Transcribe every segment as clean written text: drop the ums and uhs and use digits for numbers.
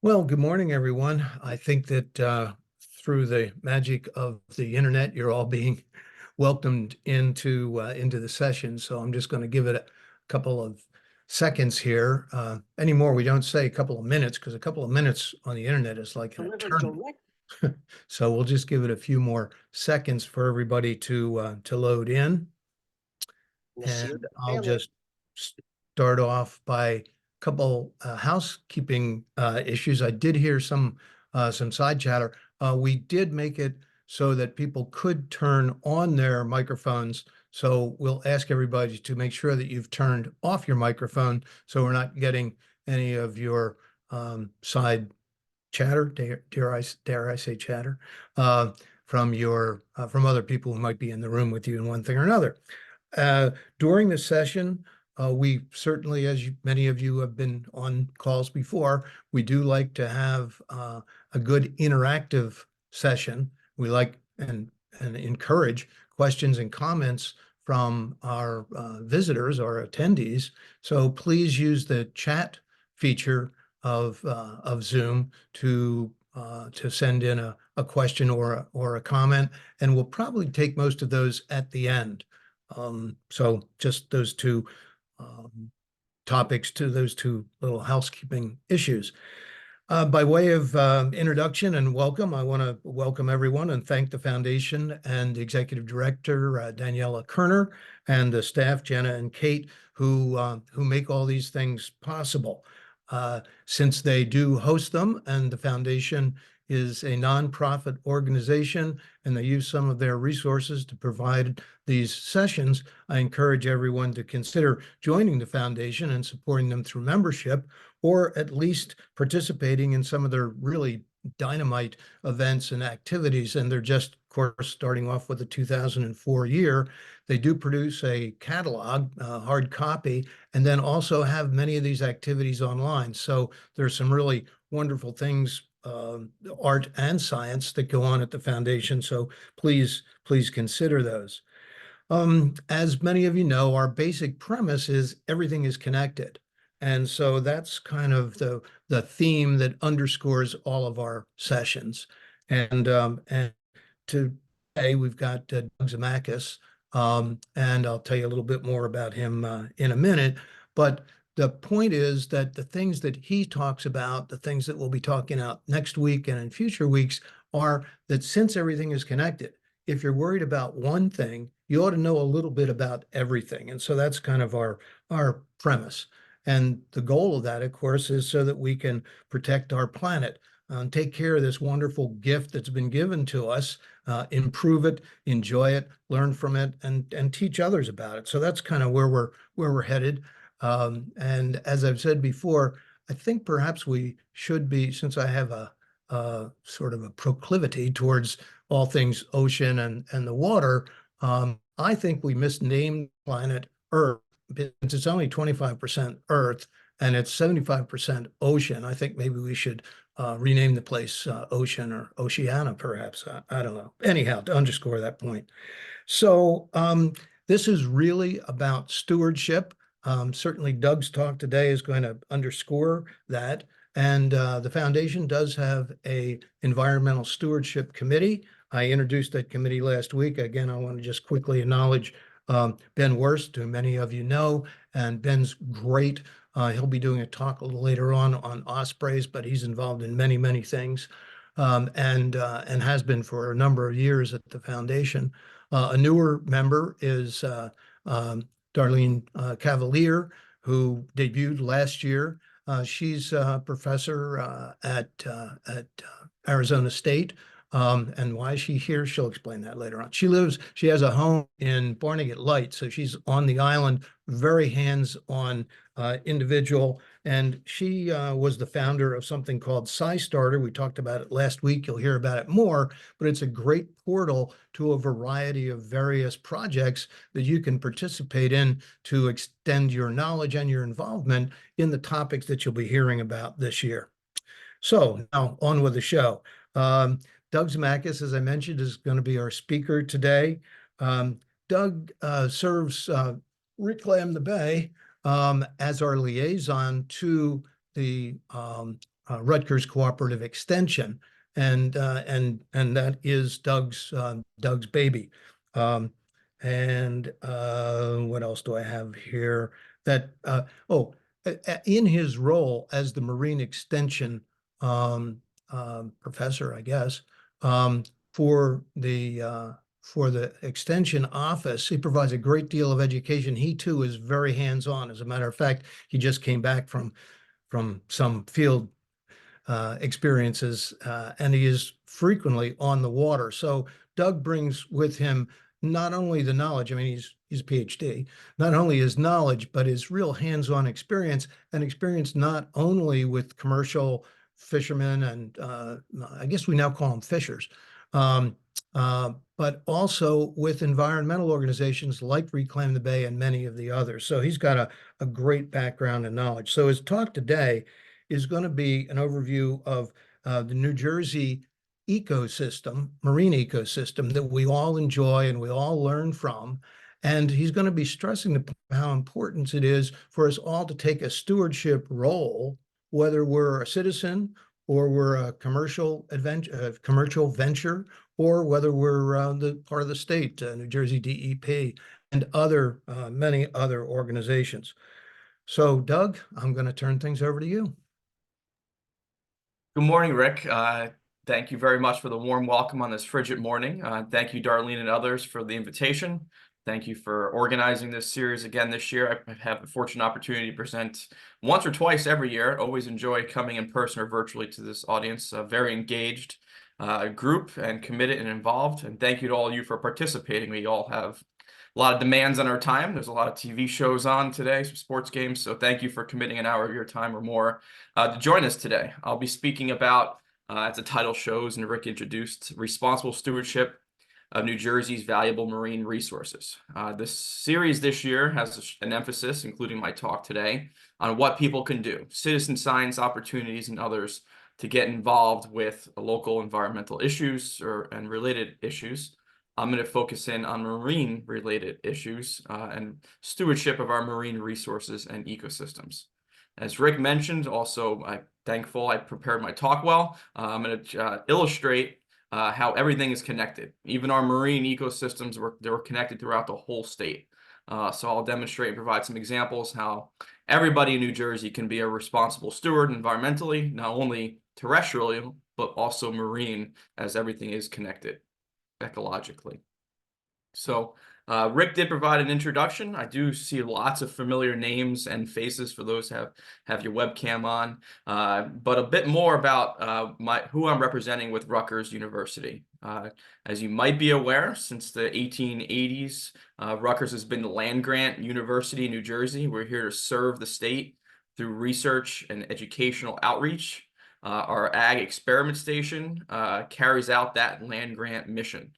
Well, good morning, everyone. I think that through the magic of the internet, you're all being welcomed into the session. So I'm just going to give it a couple of seconds here. Anymore, we don't say a couple of minutes because a couple of minutes on the internet is like an Delivered eternity. direct. So we'll just give it a few more seconds for everybody to load in. Monsieur And I'll Family. just start off by a couple housekeeping issues. I did hear some side chatter. We did make it so that people could turn on their microphones. So we'll ask everybody to make sure that you've turned off your microphone so we're not getting any of your side chatter, dare I say chatter, from other people who might be in the room with you in one thing or another. During the session, we certainly, as many of you have been on calls before, we do like to have a good interactive session. We like and encourage questions and comments from our visitors or attendees. So please use the chat feature of Zoom to send in a question or a comment, and we'll probably take most of those at the end. So just those two topics to those two little housekeeping issues. By way of introduction and welcome, I want to welcome everyone and thank the foundation and the executive director, Daniela Kerner, and the staff, Jenna and Kate, who make all these things possible. Since they do host them and the foundation is a nonprofit organization and they use some of their resources to provide these sessions, I encourage everyone to consider joining the foundation and supporting them through membership, or at least participating in some of their really dynamite events and activities. And they're just, of course, starting off with the 2004 year. They do produce a catalog, hard copy, and then also have many of these activities online. So there's some really wonderful things, art and science, that go on at the foundation. So please consider those. As many of you know, our basic premise is everything is connected. And so that's kind of the theme that underscores all of our sessions. And today we've got Doug Zemeckis, and I'll tell you a little bit more about him in a minute. But the point is that the things that he talks about, the things that we'll be talking about next week and in future weeks, are that since everything is connected, if you're worried about one thing, you ought to know a little bit about everything. And so that's kind of our premise. And the goal of that, of course, is so that we can protect our planet, take care of this wonderful gift that's been given to us, improve it, enjoy it, learn from it, and teach others about it. So that's kind of where we're headed. And as I've said before, I think perhaps we should be, since I have a sort of a proclivity towards all things ocean and the water, I think we misnamed planet Earth. Since it's only 25% Earth and it's 75% ocean, I think maybe we should rename the place Ocean or Oceana, perhaps. I don't know. Anyhow, to underscore that point. So this is really about stewardship. Certainly Doug's talk today is going to underscore that. And the foundation does have a environmental stewardship committee. I introduced that committee last week. Again, I want to just quickly acknowledge Ben Worst, who many of you know, and Ben's great. He'll be doing a talk a little later on ospreys, but he's involved in many things, and has been for a number of years at the foundation. A newer member is Darlene Cavalier, who debuted last year. She's a professor at Arizona State. And why is she here? She'll explain that later on. She has a home in Barnegat Light, so she's on the island, very hands-on individual. And she was the founder of something called SciStarter. We talked about it last week. You'll hear about it more, but it's a great portal to a variety of various projects that you can participate in to extend your knowledge and your involvement in the topics that you'll be hearing about this year. So now on with the show. Doug Zemeckis, as I mentioned, is going to be our speaker today. Doug serves Reclaim the Bay as our liaison to the Rutgers Cooperative Extension, and that is Doug's baby. And what else do I have here? That in his role as the Marine Extension professor, I guess, for the Extension office, he provides a great deal of education. He too is very hands-on. As a matter of fact, he just came back from some field experiences, and he is frequently on the water. So Doug brings with him not only the knowledge, I mean, he's a PhD, not only his knowledge, but his real hands-on experience, and experience not only with commercial fishermen and I guess we now call them fishers, um, but also with environmental organizations like Reclaim the Bay and many of the others. So he's got a great background and knowledge. So his talk today is going to be an overview of the New Jersey ecosystem, marine ecosystem that we all enjoy and we all learn from. And he's going to be stressing how important it is for us all to take a stewardship role, whether we're a citizen or we're a commercial venture, or whether we're the part of the state, New Jersey DEP, and many other organizations. So, Doug, I'm going to turn things over to you. Good morning, Rick. Thank you very much for the warm welcome on this frigid morning. Thank you, Darlene and others, for the invitation. Thank you for organizing this series again this year. I have the fortunate opportunity to present once or twice every year. Always enjoy coming in person or virtually to this audience. A very engaged group and committed and involved. And thank you to all of you for participating. We all have a lot of demands on our time. There's a lot of TV shows on today, some sports games. So thank you for committing an hour of your time or more to join us today. I'll be speaking about, as the title shows and Rick introduced, responsible stewardship of New Jersey's valuable marine resources. This series this year has an emphasis, including my talk today, on what people can do, citizen science opportunities and others, to get involved with local environmental issues and related issues. I'm going to focus in on marine-related issues and stewardship of our marine resources and ecosystems. As Rick mentioned, also, I'm thankful I prepared my talk well. I'm going to illustrate how everything is connected. Even our marine ecosystems they were connected throughout the whole state. So I'll demonstrate and provide some examples how everybody in New Jersey can be a responsible steward environmentally, not only terrestrially, but also marine, as everything is connected ecologically. So Rick did provide an introduction. I do see lots of familiar names and faces for those who have your webcam on, but a bit more about who I'm representing with Rutgers University. As you might be aware, since the 1880s, Rutgers has been the land-grant university in New Jersey. We're here to serve the state through research and educational outreach. Our Ag Experiment Station carries out that land-grant mission,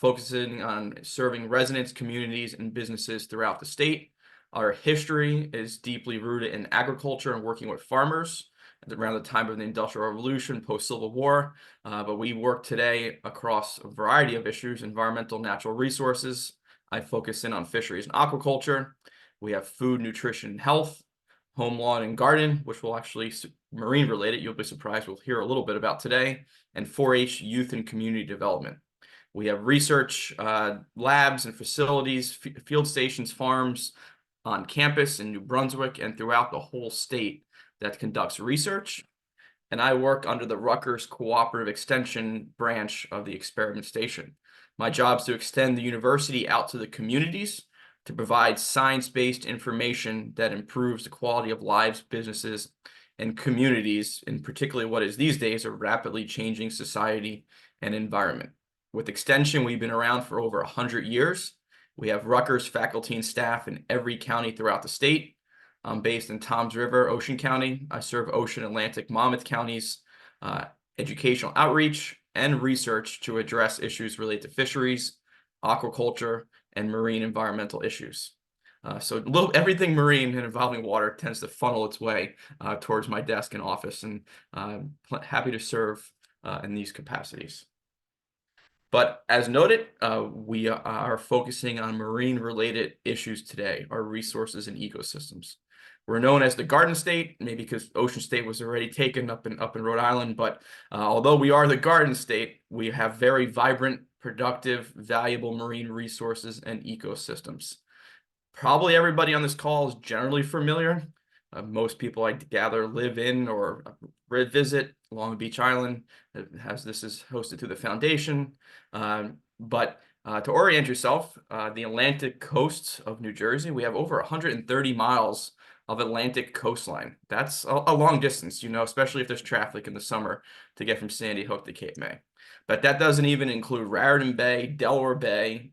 focusing on serving residents, communities, and businesses throughout the state. Our history is deeply rooted in agriculture and working with farmers around the time of the Industrial Revolution, post-Civil War. But we work today across a variety of issues: environmental, natural resources. I focus in on fisheries and aquaculture. We have food, nutrition, and health, home, lawn, and garden, which will actually marine related. You'll be surprised we'll hear a little bit about today, and 4-H youth and community development. We have research labs and facilities, field stations, farms on campus in New Brunswick and throughout the whole state that conducts research. And I work under the Rutgers Cooperative Extension branch of the Experiment Station. My job is to extend the university out to the communities to provide science-based information that improves the quality of lives, businesses, and communities, in particularly what is these days a rapidly changing society and environment. With Extension, we've been around for over 100 years. We have Rutgers faculty and staff in every county throughout the state. I'm based in Toms River, Ocean County. I serve Ocean, Atlantic, Monmouth counties, educational outreach, and research to address issues related to fisheries, aquaculture, and marine environmental issues. So everything marine and involving water tends to funnel its way towards my desk and office, and happy to serve in these capacities. But as noted, we are focusing on marine-related issues today, our resources and ecosystems. We're known as the Garden State, maybe because Ocean State was already taken up in Rhode Island. But although we are the Garden State, we have very vibrant, productive, valuable marine resources and ecosystems. Probably everybody on this call is generally familiar. Most people, I gather, live in or visit Long Beach Island. This is hosted through the foundation. But to orient yourself, the Atlantic coasts of New Jersey, we have over 130 miles of Atlantic coastline. That's a long distance, especially if there's traffic in the summer to get from Sandy Hook to Cape May. But that doesn't even include Raritan Bay, Delaware Bay,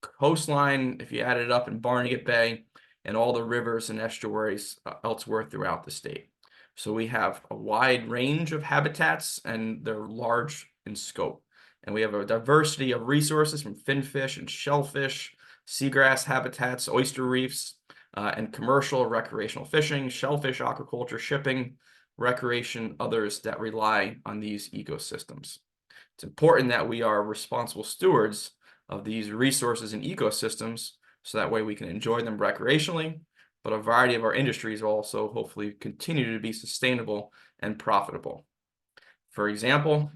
coastline, if you add it up, in Barnegat Bay, and all the rivers and estuaries elsewhere throughout the state. So we have a wide range of habitats, and they're large in scope. And we have a diversity of resources from finfish and shellfish, seagrass habitats, oyster reefs, and commercial recreational fishing, shellfish aquaculture, shipping, recreation, others that rely on these ecosystems. It's important that we are responsible stewards of these resources and ecosystems, so that way we can enjoy them recreationally, but a variety of our industries will also hopefully continue to be sustainable and profitable. For example,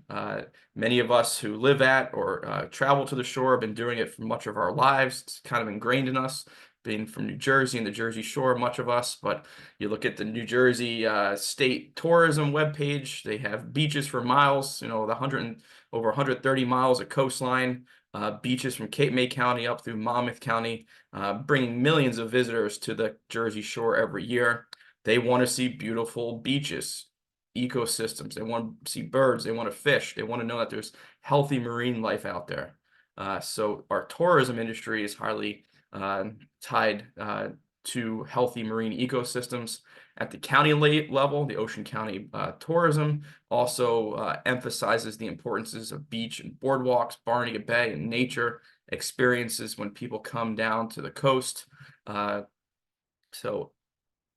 many of us who live at or travel to the shore have been doing it for much of our lives. It's kind of ingrained in us, being from New Jersey and the Jersey Shore, much of us. But you look at the New Jersey State Tourism webpage, they have beaches for miles, over 130 miles of coastline, beaches from Cape May County up through Monmouth County, bringing millions of visitors to the Jersey Shore every year. They want to see beautiful beaches, ecosystems. They want to see birds. They want to fish. They want to know that there's healthy marine life out there. So our tourism industry is highly tied to healthy marine ecosystems. At the county level, the Ocean County tourism also emphasizes the importances of beach and boardwalks, Barnegat Bay, and nature experiences when people come down to the coast. So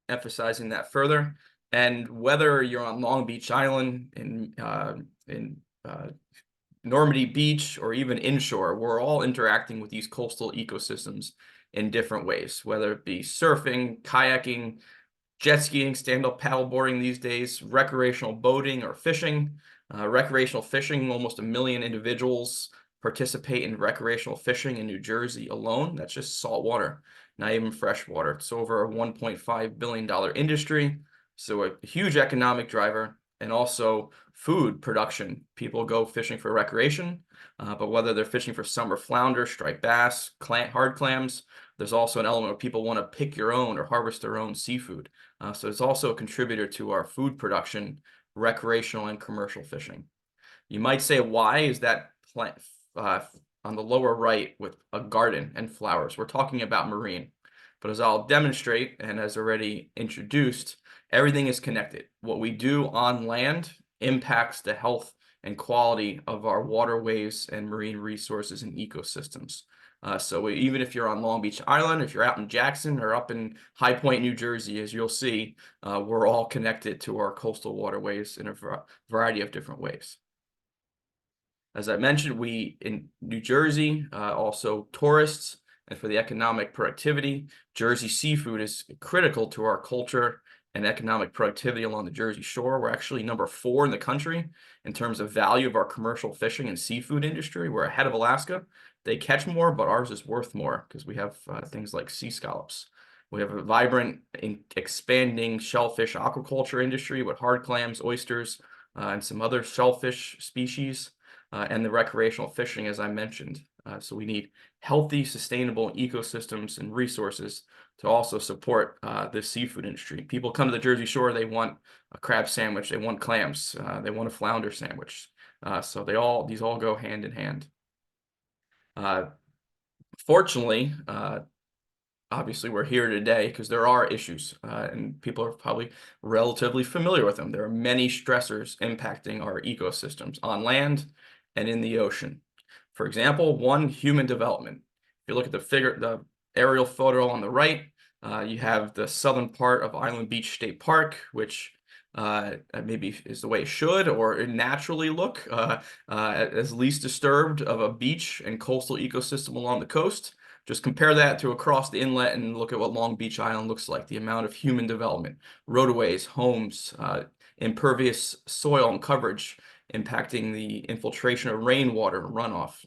emphasizing that further. And whether you're on Long Beach Island, in Normandy Beach, or even inshore, we're all interacting with these coastal ecosystems in different ways, whether it be surfing, kayaking, jet skiing, stand-up paddleboarding these days, recreational boating or fishing. Recreational fishing, almost 1 million individuals participate in recreational fishing in New Jersey alone. That's just saltwater, not even freshwater. It's over a $1.5 billion industry, so a huge economic driver. And also food production. People go fishing for recreation, but whether they're fishing for summer flounder, striped bass, hard clams, there's also an element where people want to pick your own or harvest their own seafood. So it's also a contributor to our food production, recreational and commercial fishing. You might say, why is that plant on the lower right with a garden and flowers? We're talking about marine. But as I'll demonstrate, and as already introduced, everything is connected. What we do on land impacts the health and quality of our waterways and marine resources and ecosystems. So even if you're on Long Beach Island, if you're out in Jackson or up in High Point, New Jersey, as you'll see, we're all connected to our coastal waterways in a variety of different ways. As I mentioned, we in New Jersey, also tourists, and for the economic productivity, Jersey seafood is critical to our culture and economic productivity along the Jersey Shore. We're actually number 4 in the country in terms of value of our commercial fishing and seafood industry. We're ahead of Alaska. They catch more, but ours is worth more because we have things like sea scallops. We have a vibrant, expanding shellfish aquaculture industry with hard clams, oysters, and some other shellfish species, and the recreational fishing, as I mentioned. So we need healthy, sustainable ecosystems and resources to also support the seafood industry. People come to the Jersey Shore, they want a crab sandwich, they want clams, they want a flounder sandwich. So these all go hand in hand. Fortunately, obviously we're here today because there are issues, and people are probably relatively familiar with them. There are many stressors impacting our ecosystems on land and in the ocean. For example, one, human development. If you look at the aerial photo on the right, you have the southern part of Island Beach State Park, which maybe is the way it should or naturally look, as least disturbed of a beach and coastal ecosystem along the coast. Just compare that to across the inlet and look at what Long Beach Island looks like, the amount of human development, roadways, homes, impervious soil and coverage impacting the infiltration of rainwater runoff,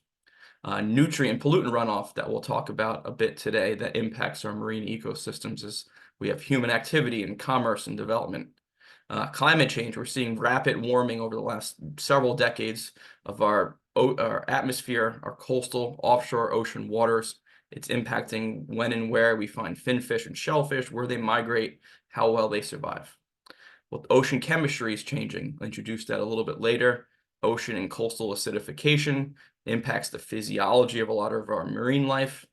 nutrient pollutant runoff that we'll talk about a bit today that impacts our marine ecosystems as we have human activity and commerce and development. Climate change, we're seeing rapid warming over the last several decades of our atmosphere, our coastal offshore ocean waters. It's impacting when and where we find finfish and shellfish, where they migrate, how well they survive. Well, ocean chemistry is changing. I'll introduce that a little bit later. Ocean and coastal acidification impacts the physiology of a lot of our marine life.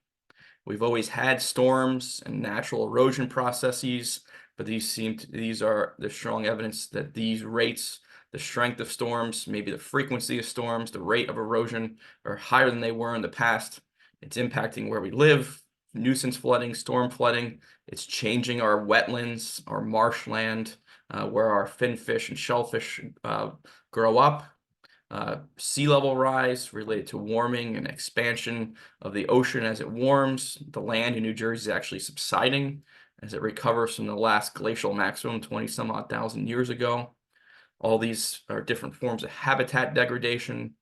We've always had storms and natural erosion processes, but these are the strong evidence that these rates, the strength of storms, maybe the frequency of storms, the rate of erosion are higher than they were in the past. It's impacting where we live, nuisance flooding, storm flooding. It's changing our wetlands, our marshland, where our finfish and shellfish grow up. Sea level rise related to warming and expansion of the ocean as it warms. The land in New Jersey is actually subsiding as it recovers from the last glacial maximum 20 some odd thousand years ago. All these are different forms of habitat degradation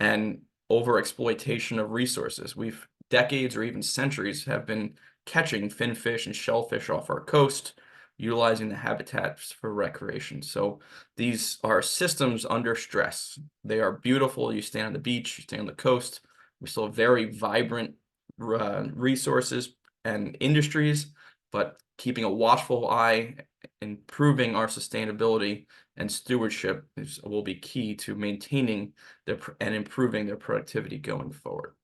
and overexploitation of resources. We've decades or even centuries have been catching finfish and shellfish off our coast, utilizing the habitats for recreation. So these are systems under stress. They are beautiful. You stand on the beach, you stand on the coast. We still have very vibrant resources and industries, but keeping a watchful eye, improving our sustainability and stewardship will be key to maintaining and improving their productivity going forward.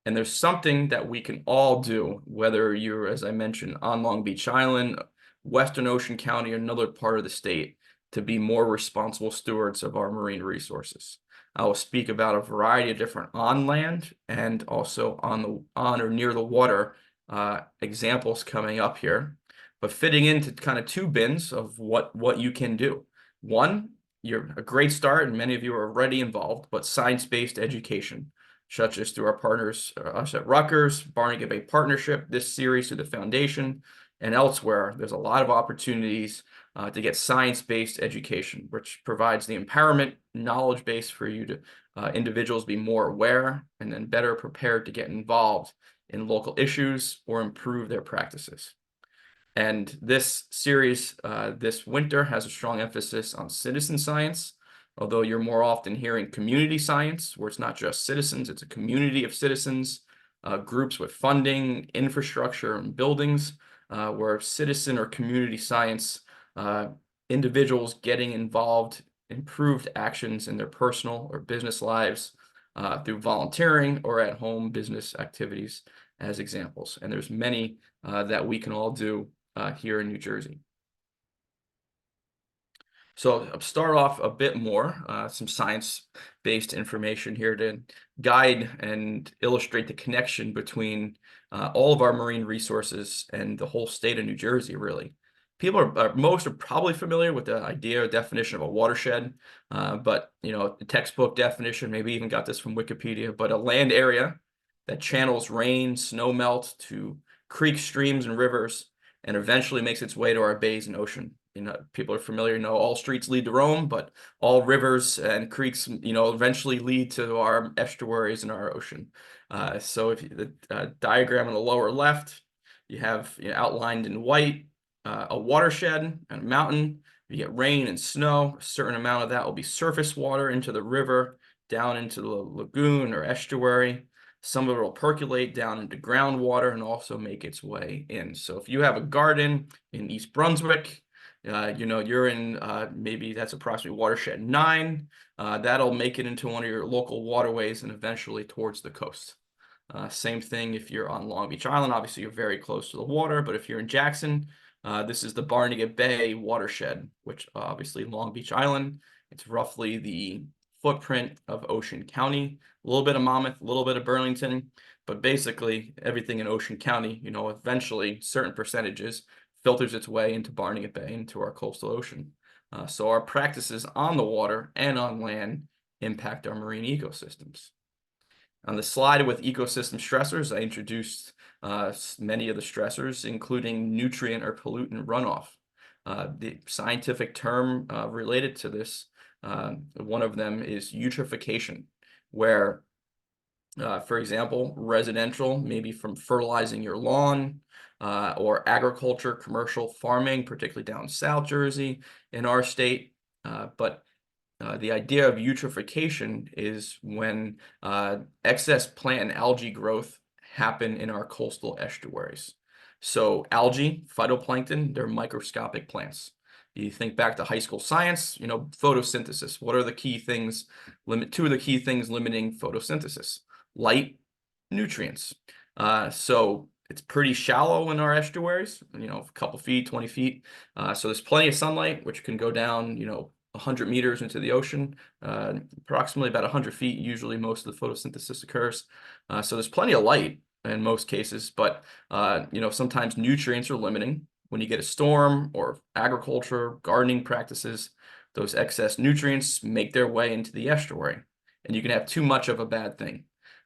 And there's something that we can all do, whether you're, as I mentioned, on Long Beach Island, Western Ocean County, or another part of the state, to be more responsible stewards of our marine resources. I will speak about a variety of different on land and also on or near the water examples coming up here, but fitting into kind of two bins of what you can do. One, you're a great start, and many of you are already involved, but science-based education, such as through our partners, us at Rutgers, Barnegat Bay Partnership, this series through the foundation, and elsewhere. There's a lot of opportunities to get science-based education, which provides the empowerment knowledge base for you to individuals be more aware and then better prepared to get involved in local issues or improve their practices. And this series this winter has a strong emphasis on citizen science, although you're more often hearing community science, where it's not just citizens, it's a community of citizens, groups with funding, infrastructure, and buildings, where citizen or community science, individuals getting involved, improved actions in their personal or business lives through volunteering or at home business activities as examples. And there's many that we can all do here in New Jersey. So I'll start off a bit more, some science-based information here to guide and illustrate the connection between all of our marine resources and the whole state of New Jersey, really. People most are probably familiar with the idea or definition of a watershed, but the textbook definition, maybe even got this from Wikipedia, but a land area that channels rain, snow melt to creeks, streams, and rivers, and eventually makes its way to our bays and ocean. People are familiar, all streets lead to Rome, but all rivers and creeks, eventually lead to our estuaries and our ocean. So if the diagram on the lower left, you have outlined in white a watershed and a mountain. You get rain and snow. A certain amount of that will be surface water into the river, down into the lagoon or estuary. Some of it will percolate down into groundwater and also make its way in. So if you have a garden in East Brunswick, you're in maybe that's approximately watershed 9. That'll make it into one of your local waterways and eventually towards the coast. Same thing if you're on Long Beach Island. Obviously, you're very close to the water, but if you're in Jackson, this is the Barnegat Bay watershed, which obviously Long Beach Island, it's roughly the footprint of Ocean County, a little bit of Monmouth, a little bit of Burlington, but basically everything in Ocean County, eventually certain percentages filters its way into Barnegat Bay, into our coastal ocean. So our practices on the water and on land impact our marine ecosystems. On the slide with ecosystem stressors, I introduced many of the stressors, including nutrient or pollutant runoff. The scientific term related to this, one of them is eutrophication, where, for example, residential, maybe from fertilizing your lawn, or agriculture, commercial farming, particularly down South Jersey in our state. But the idea of eutrophication is when excess plant and algae growth happen in our coastal estuaries. So algae, phytoplankton, they're microscopic plants. You think back to high school science, photosynthesis. What are the key things, two of the key things limiting photosynthesis? Light, nutrients. So it's pretty shallow in our estuaries, a couple feet, 20 feet. So there's plenty of sunlight, which can go down, 100 meters into the ocean, approximately about 100 feet. Usually most of the photosynthesis occurs. So there's plenty of light in most cases, but, sometimes nutrients are limiting. When you get a storm or agriculture, gardening practices, those excess nutrients make their way into the estuary, and you can have too much of a bad thing.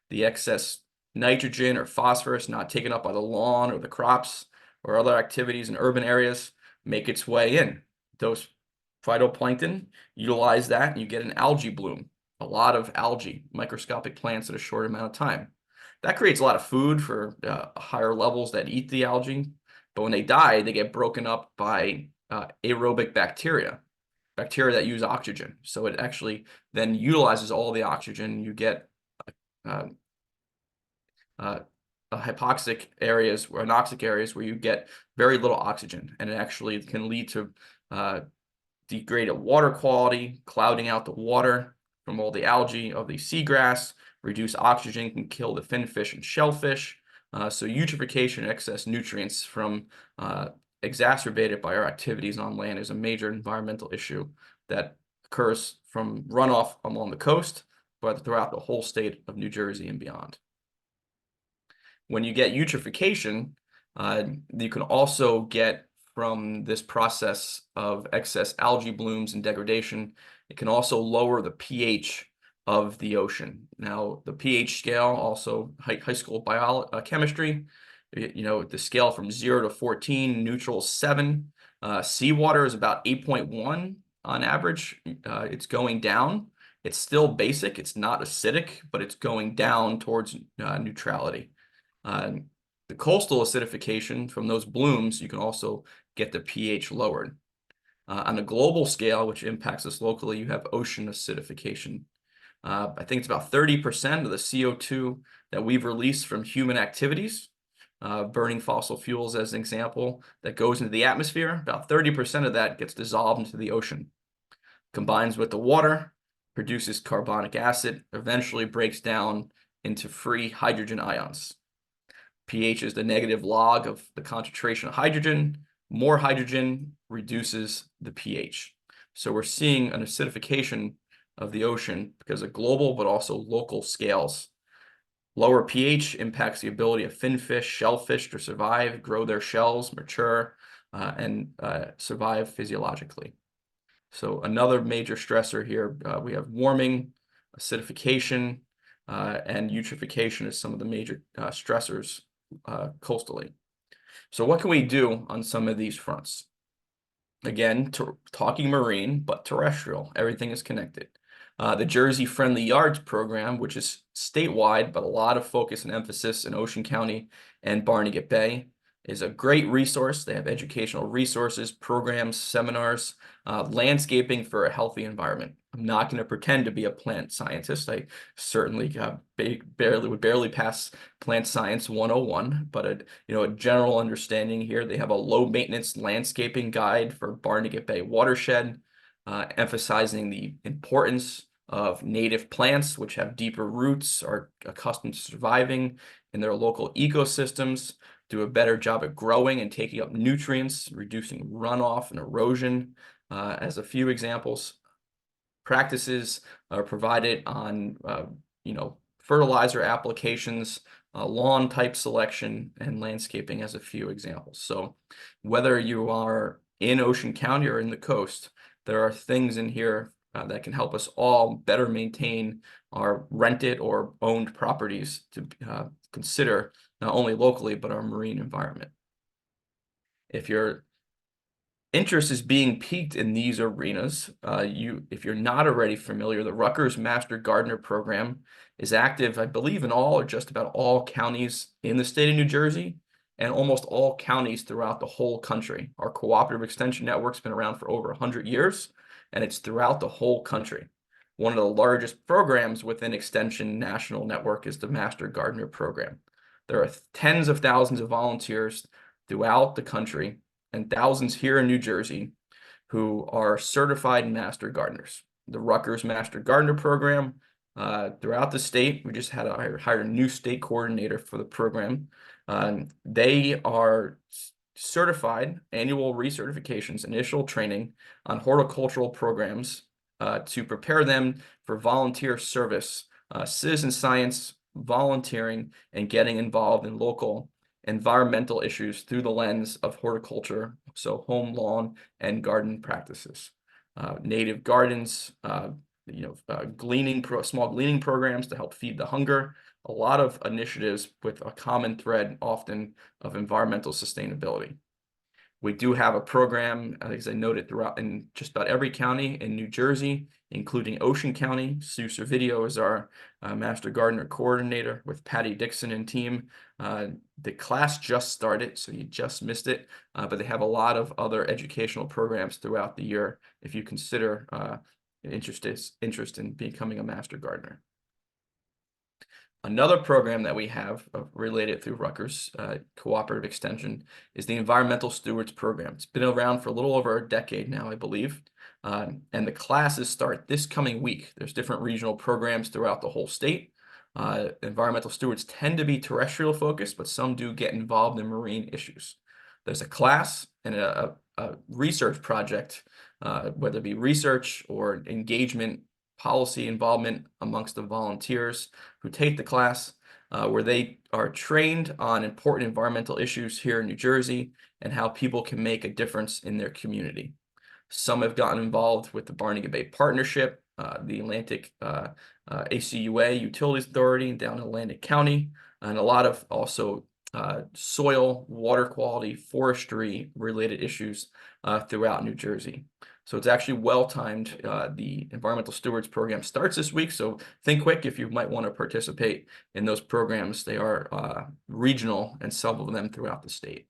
The excess nitrogen or phosphorus not taken up by the lawn or the crops or other activities in urban areas make its way in. Those phytoplankton utilize that, and you get an algae bloom, a lot of algae, microscopic plants at a short amount of time. That creates a lot of food for higher levels that eat the algae, but when they die, they get broken up by aerobic bacteria that use oxygen. So it actually then utilizes all the oxygen. You get hypoxic areas or anoxic areas where you get very little oxygen, and it actually can lead to degraded water quality, clouding out the water from all the algae of the seagrass. Reduced oxygen can kill the finfish and shellfish. So eutrophication, excess nutrients from exacerbated by our activities on land, is a major environmental issue that occurs from runoff along the coast, but throughout the whole state of New Jersey and beyond. When you get eutrophication, you can also get, from this process of excess algae blooms and degradation, it can also lower the pH of the ocean. Now, the pH scale, also high school chemistry, the scale from 0 to 14, neutral is 7. Seawater is about 8.1 on average. It's going down. It's still basic. It's not acidic, but it's going down towards neutrality. The coastal acidification from those blooms, you can also get the pH lowered. On a global scale, which impacts us locally, you have ocean acidification. I think it's about 30% of the CO2 that we've released from human activities, burning fossil fuels as an example, that goes into the atmosphere. About 30% of that gets dissolved into the ocean, combines with the water, produces carbonic acid, eventually breaks down into free hydrogen ions. pH is the negative log of the concentration of hydrogen. More hydrogen reduces the pH. So we're seeing an acidification of the ocean because of global but also local scales. Lower pH impacts the ability of finfish, shellfish to survive, grow their shells, mature, and survive physiologically. So another major stressor here, we have warming, acidification, and eutrophication as some of the major stressors coastally. So what can we do on some of these fronts? Again, talking marine, but terrestrial. Everything is connected. The Jersey Friendly Yards program, which is statewide, but a lot of focus and emphasis in Ocean County and Barnegat Bay, is a great resource. They have educational resources, programs, seminars, landscaping for a healthy environment. I'm not going to pretend to be a plant scientist. I certainly would barely pass plant science 101, but a general understanding here. They have a low maintenance landscaping guide for Barnegat Bay watershed, emphasizing the importance of native plants, which have deeper roots, are accustomed to surviving in their local ecosystems, do a better job at growing and taking up nutrients, reducing runoff and erosion, as a few examples. Practices are provided on, fertilizer applications, lawn type selection, and landscaping as a few examples. So whether you are in Ocean County or in the coast, there are things in here that can help us all better maintain our rented or owned properties to consider not only locally, but our marine environment. If your interest is being piqued in these arenas, if you're not already familiar, the Rutgers Master Gardener Program is active, I believe, in all or just about all counties in the state of New Jersey and almost all counties throughout the whole country. Our cooperative extension network's been around for over 100 years, and it's throughout the whole country. One of the largest programs within Extension National Network is the Master Gardener Program. There are tens of thousands of volunteers throughout the country and thousands here in New Jersey who are certified master gardeners. The Rutgers Master Gardener Program throughout the state, we just hired a new state coordinator for the program. They are certified annual recertifications, initial training on horticultural programs to prepare them for volunteer service, citizen science, volunteering, and getting involved in local environmental issues through the lens of horticulture, so home, lawn, and garden practices. Native gardens, small gleaning programs to help feed the hunger, a lot of initiatives with a common thread often of environmental sustainability. We do have a program, as I noted, throughout in just about every county in New Jersey, including Ocean County. Sue Servideo is our Master Gardener Coordinator with Patty Dixon and team. The class just started, so you just missed it, but they have a lot of other educational programs throughout the year if you consider interest in becoming a Master Gardener. Another program that we have related through Rutgers Cooperative Extension is the Environmental Stewards Program. It's been around for a little over a decade now, I believe. And the classes start this coming week. There's different regional programs throughout the whole state. Environmental stewards tend to be terrestrial focused, but some do get involved in marine issues. There's a class and a research project, whether it be research or engagement, policy involvement amongst the volunteers who take the class, where they are trained on important environmental issues here in New Jersey and how people can make a difference in their community. Some have gotten involved with the Barnegat Bay Partnership, the Atlantic ACUA Utilities Authority down in Atlantic County, and a lot of also soil, water quality, forestry related issues throughout New Jersey. So it's actually well-timed. The Environmental Stewards Program starts this week, so think quick if you might want to participate in those programs. They are regional and several of them throughout the state.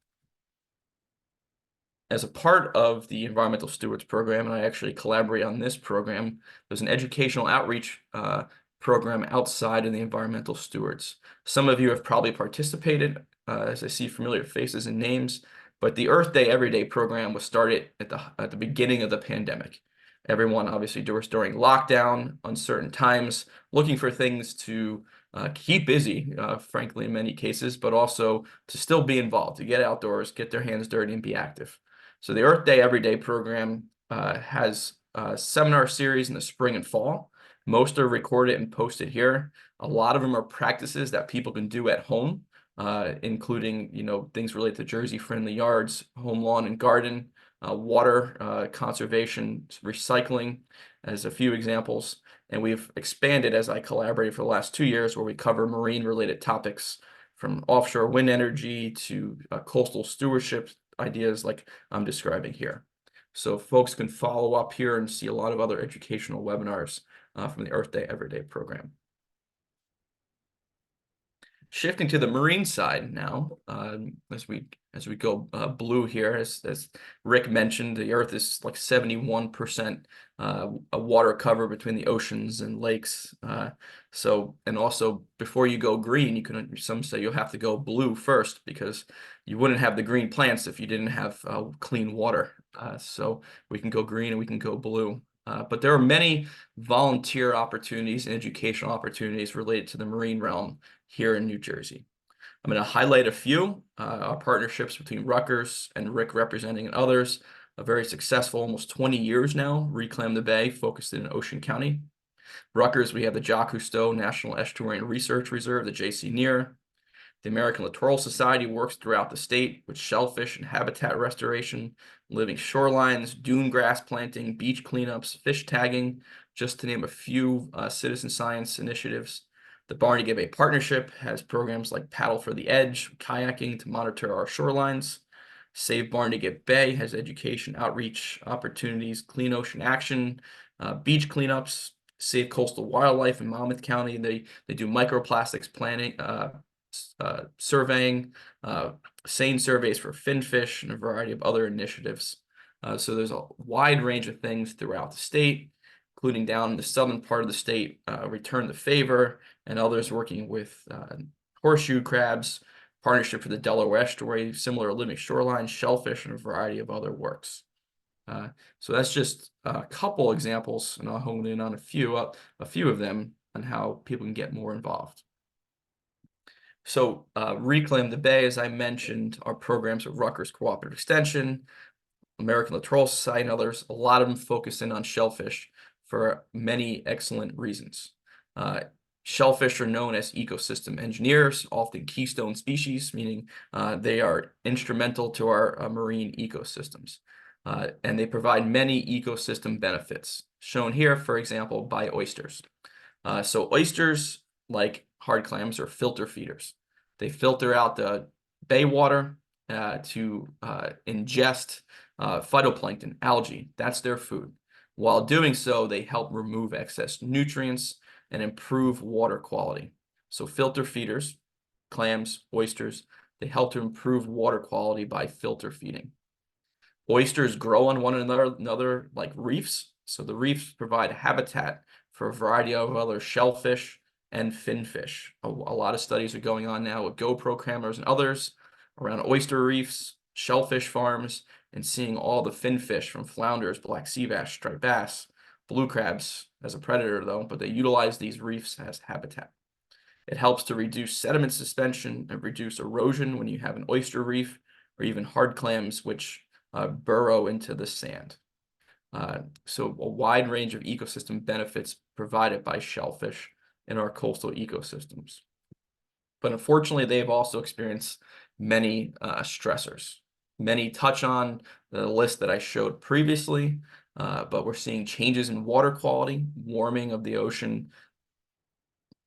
As a part of the Environmental Stewards Program, and I actually collaborate on this program, there's an educational outreach program outside of the Environmental Stewards. Some of you have probably participated, as I see familiar faces and names. But the Earth Day Everyday program was started at the beginning of the pandemic. Everyone obviously during lockdown, uncertain times, looking for things to keep busy, frankly, in many cases, but also to still be involved, to get outdoors, get their hands dirty, and be active. So the Earth Day Everyday program has a seminar series in the spring and fall. Most are recorded and posted here. A lot of them are practices that people can do at home. Including, things related to Jersey-friendly yards, home lawn and garden, water conservation, recycling, as a few examples. And we've expanded as I collaborated for the last 2 years, where we cover marine-related topics from offshore wind energy to coastal stewardship ideas like I'm describing here. So folks can follow up here and see a lot of other educational webinars from the Earth Day Everyday program. Shifting to the marine side now, as we go blue here, as Rick mentioned, the Earth is like 71% a water cover between the oceans and lakes. And also before you go green, some say you'll have to go blue first, because you wouldn't have the green plants if you didn't have clean water. So we can go green and we can go blue. But there are many volunteer opportunities and educational opportunities related to the marine realm here in New Jersey. I'm going to highlight a few. Our partnerships between Rutgers and Rick representing and others, a very successful, almost 20 years now, Reclaim the Bay, focused in Ocean County. Rutgers, we have the Jacques Cousteau National Estuarine Research Reserve, the JC NER. The American Littoral Society works throughout the state with shellfish and habitat restoration, living shorelines, dune grass planting, beach cleanups, fish tagging, just to name a few citizen science initiatives. The Barnegat Bay Partnership has programs like Paddle for the Edge, kayaking to monitor our shorelines. Save Barnegat Bay has education outreach opportunities, clean ocean action, beach cleanups. Save Coastal Wildlife in Monmouth County. They do microplastics planning, surveying, seine surveys for finfish, and a variety of other initiatives. So there's a wide range of things throughout the state, including down in the southern part of the state, Return the Favor, and others working with horseshoe crabs, Partnership for the Delaware Estuary, similar living shoreline, shellfish, and a variety of other works. So that's just a couple examples, and I'll hone in on a few of them on how people can get more involved. So Reclaim the Bay, as I mentioned, are programs of Rutgers Cooperative Extension, American Littoral Society, and others. A lot of them focus in on shellfish for many excellent reasons. Shellfish are known as ecosystem engineers, often keystone species, meaning they are instrumental to our marine ecosystems. And they provide many ecosystem benefits, shown here, for example, by oysters. So oysters, like hard clams, are filter feeders. They filter out the bay water to ingest phytoplankton, algae. That's their food. While doing so, they help remove excess nutrients and improve water quality. So filter feeders, clams, oysters, they help to improve water quality by filter feeding. Oysters grow on one another like reefs. So the reefs provide habitat for a variety of other shellfish and finfish. A lot of studies are going on now with GoPro cameras and others around oyster reefs, shellfish farms, and seeing all the finfish from flounders, black sea bass, striped bass, blue crabs as a predator though, but they utilize these reefs as habitat. It helps to reduce sediment suspension and reduce erosion when you have an oyster reef or even hard clams, which burrow into the sand. So a wide range of ecosystem benefits provided by shellfish in our coastal ecosystems. But unfortunately, they have also experienced many stressors. Many touch on the list that I showed previously, but we're seeing changes in water quality, warming of the ocean,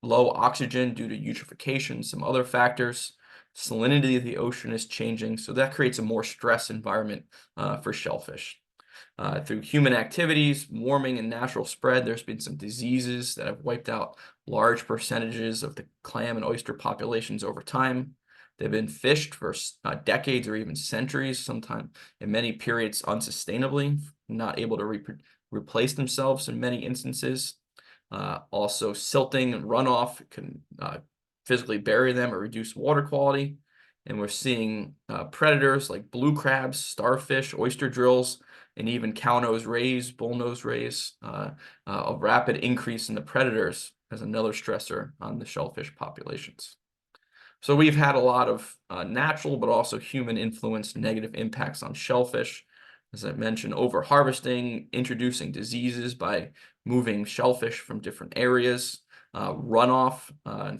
low oxygen due to eutrophication, some other factors. Salinity of the ocean is changing, so that creates a more stress environment for shellfish. Through human activities, warming, and natural spread, there's been some diseases that have wiped out large percentages of the clam and oyster populations over time. They've been fished for decades or even centuries, sometimes in many periods unsustainably, not able to replace themselves in many instances. Also, silting and runoff can physically bury them or reduce water quality. And we're seeing predators like blue crabs, starfish, oyster drills, and even cow-nosed rays, bull-nosed rays, a rapid increase in the predators as another stressor on the shellfish populations. So we've had a lot of natural but also human-influenced negative impacts on shellfish. As I mentioned, over-harvesting, introducing diseases by moving shellfish from different areas, runoff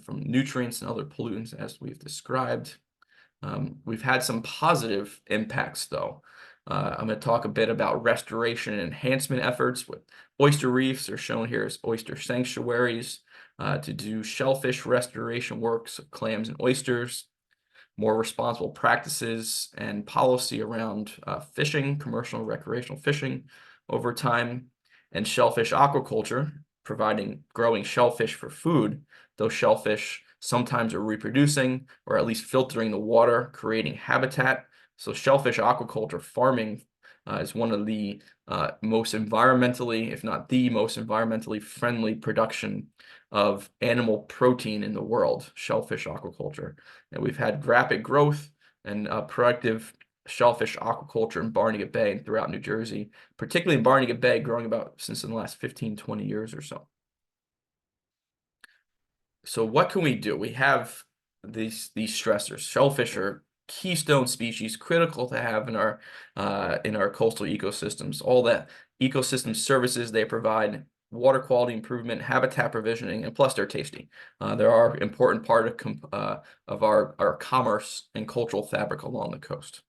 from nutrients and other pollutants as we've described. We've had some positive impacts though. I'm going to talk a bit about restoration and enhancement efforts with oyster reefs are shown here as oyster sanctuaries to do shellfish restoration works of clams and oysters, more responsible practices and policy around fishing, commercial and recreational fishing over time, and shellfish aquaculture, providing growing shellfish for food. Those shellfish sometimes are reproducing or at least filtering the water, creating habitat. So shellfish aquaculture farming is one of the most environmentally, if not the most environmentally friendly production of animal protein in the world, shellfish aquaculture. And we've had rapid growth and productive shellfish aquaculture in Barnegat Bay and throughout New Jersey, particularly in Barnegat Bay, growing about since in the last 15, 20 years or so. So what can we do? We have these stressors. Shellfish are keystone species, critical to have in our coastal ecosystems. All that ecosystem services they provide water quality improvement, habitat provisioning, and plus they're tasty. They are an important part of our commerce and cultural fabric along the coast.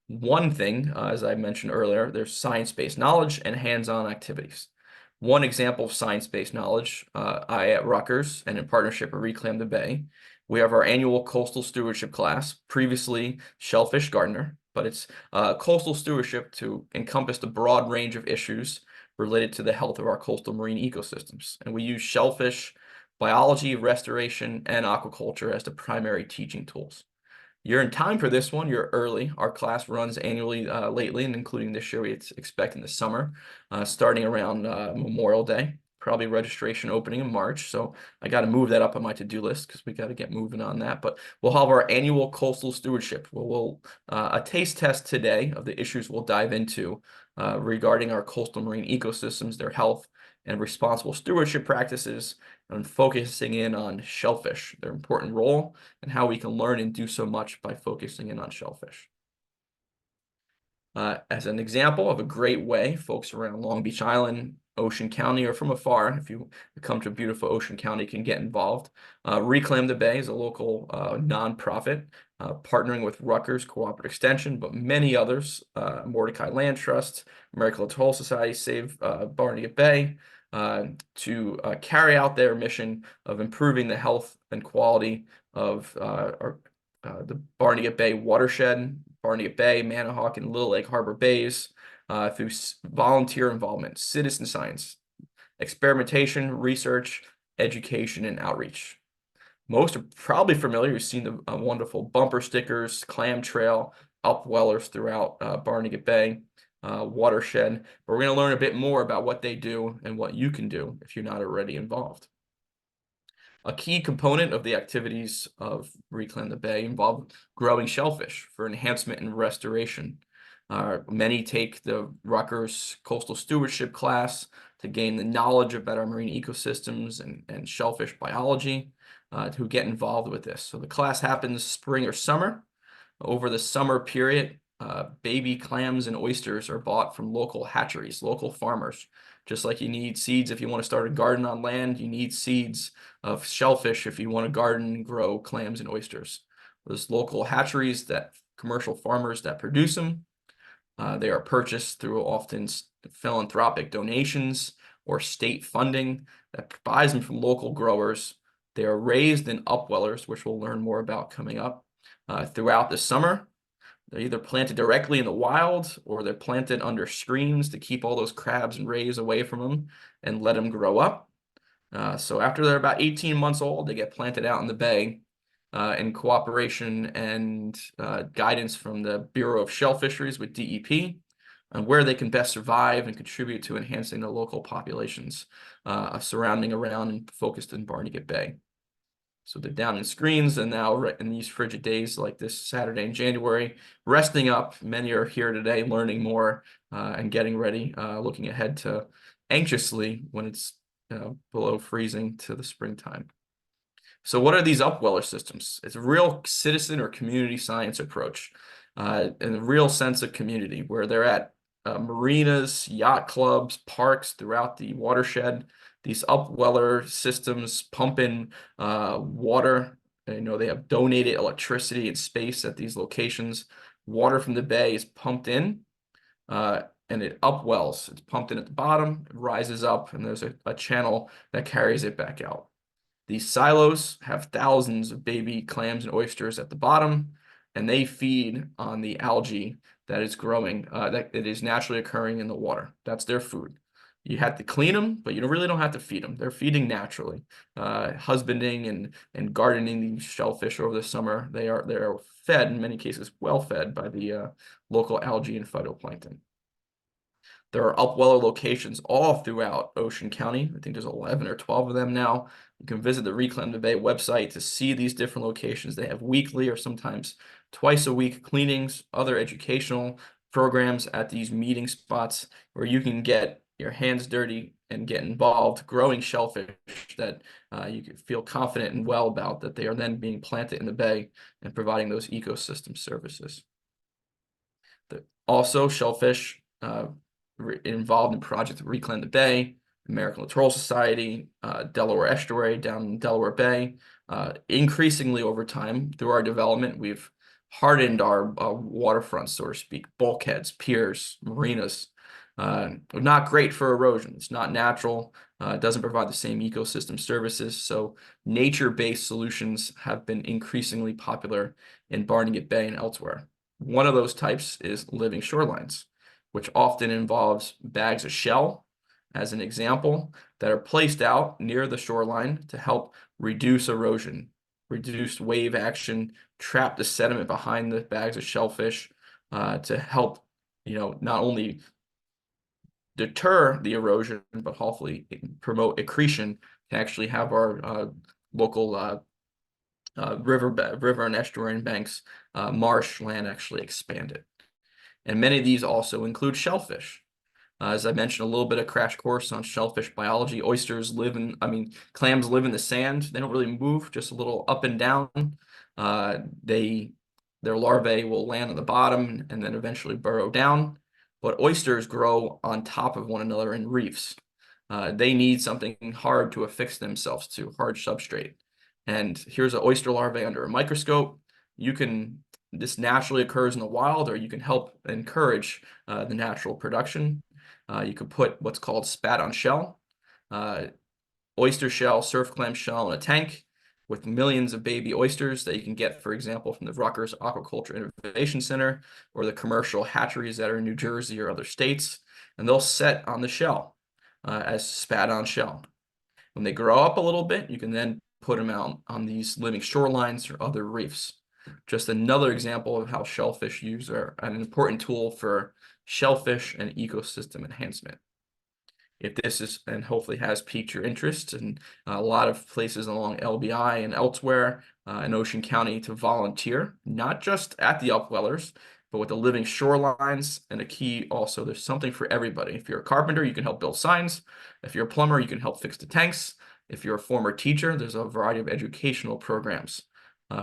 One thing, as I mentioned earlier, there's science-based knowledge and hands-on activities. One example of science-based knowledge, I at Rutgers and in partnership with Reclaim the Bay, we have our annual coastal stewardship class, previously shellfish gardener, but it's coastal stewardship to encompass the broad range of issues related to the health of our coastal marine ecosystems. And we use shellfish, biology, restoration, and aquaculture as the primary teaching tools. You're in time for this one. You're early. Our class runs annually lately, and including this year, we expect in the summer, starting around Memorial Day, probably registration opening in March. So I got to move that up on my to-do list because we got to get moving on that. But we'll have our annual coastal stewardship. We'll a taste test today of the issues we'll dive into regarding our coastal marine ecosystems, their health, and responsible stewardship practices, and focusing in on shellfish, their important role, and how we can learn and do so much by focusing in on shellfish. As an example of a great way, folks around Long Beach Island, Ocean County, or from afar, if you come to beautiful Ocean County, can get involved. Reclaim the Bay is a local nonprofit partnering with Rutgers Cooperative Extension, but many others, Mordecai Land Trust, American Atoll Society, Save Barnegat Bay, to carry out their mission of improving the health and quality of the Barnegat Bay watershed, Barnegat Bay, Manahawk, and Little Lake Harbor Bays, through volunteer involvement, citizen science, experimentation, research, education, and outreach. Most are probably familiar. You've seen the wonderful bumper stickers, clam trail, upwellers throughout Barnegat Bay watershed. But we're going to learn a bit more about what they do and what you can do if you're not already involved. A key component of the activities of Reclaim the Bay involve growing shellfish for enhancement and restoration. Many take the Rutgers Coastal Stewardship class to gain the knowledge about our marine ecosystems and shellfish biology, to get involved with this. So the class happens spring or summer. Over the summer period, baby clams and oysters are bought from local hatcheries, local farmers. Just like you need seeds if you want to start a garden on land, you need seeds of shellfish if you want to garden and grow clams and oysters. There's local hatcheries, that commercial farmers that produce them. They are purchased through often philanthropic donations or state funding that buys them from local growers. They are raised in upwellers, which we'll learn more about coming up, throughout the summer. They're either planted directly in the wild or they're planted under screens to keep all those crabs and rays away from them and let them grow up. So after they're about 18 months old, they get planted out in the bay in cooperation and guidance from the Bureau of Shell Fisheries with DEP on where they can best survive and contribute to enhancing the local populations surrounding around and focused in Barnegat Bay. So they're down in screens, and now in these frigid days like this Saturday in January, resting up. Many are here today learning more and getting ready, looking ahead to anxiously when it's below freezing to the springtime. So what are these upweller systems? It's a real citizen or community science approach, and a real sense of community where they're at marinas, yacht clubs, parks throughout the watershed. These upweller systems pump in water. You know, they have donated electricity and space at these locations. Water from the bay is pumped in, and it upwells. It's pumped in at the bottom, it rises up, and there's a channel that carries it back out. These silos have thousands of baby clams and oysters at the bottom, and they feed on the algae that is growing, that it is naturally occurring in the water. That's their food. You have to clean them, but you really don't have to feed them. They're feeding naturally. Husbanding and gardening these shellfish over the summer, they are fed, in many cases, well fed by the local algae and phytoplankton. There are upweller locations all throughout Ocean County. I think there's 11 or 12 of them now. You can visit the Reclaim the Bay website to see these different locations. They have weekly or sometimes twice a week cleanings, other educational programs at these meeting spots where you can get your hands dirty and get involved growing shellfish that you can feel confident and well about, that they are then being planted in the bay and providing those ecosystem services. Also, shellfish involved in projects that Reclaim the Bay American Littoral Society, Delaware Estuary down in Delaware Bay. Increasingly over time through our development, we've hardened our waterfront, so to speak, bulkheads, piers, marinas. Not great for erosion. It's not natural. It doesn't provide the same ecosystem services. So nature-based solutions have been increasingly popular in Barnegat Bay and elsewhere. One of those types is living shorelines, which often involves bags of shell, as an example, that are placed out near the shoreline to help reduce erosion, reduce wave action, trap the sediment behind the bags of shellfish, to help, not only deter the erosion, but hopefully promote accretion to actually have our local river and estuarine banks, marshland actually expanded. And many of these also include shellfish. As I mentioned, a little bit of crash course on shellfish biology. Clams live in the sand. They don't really move, just a little up and down. Their larvae will land on the bottom and then eventually burrow down. But oysters grow on top of one another in reefs. They need something hard to affix themselves to, hard substrate. And here's an oyster larvae under a microscope. This naturally occurs in the wild, or you can help encourage the natural production. You could put what's called spat on shell, oyster shell, surf clam shell in a tank with millions of baby oysters that you can get, for example, from the Rutgers Aquaculture Innovation Center or the commercial hatcheries that are in New Jersey or other states, and they'll set on the shell as spat on shell. When they grow up a little bit, you can then put them out on these living shorelines or other reefs. Just another example of how shellfish use are an important tool for shellfish and ecosystem enhancement. If this is, and hopefully has piqued your interest in a lot of places along LBI and elsewhere in Ocean County to volunteer, not just at the upwellers, but with the living shorelines. And a key also, there's something for everybody. If you're a carpenter, you can help build signs. If you're a plumber, you can help fix the tanks. If you're a former teacher, there's a variety of educational programs.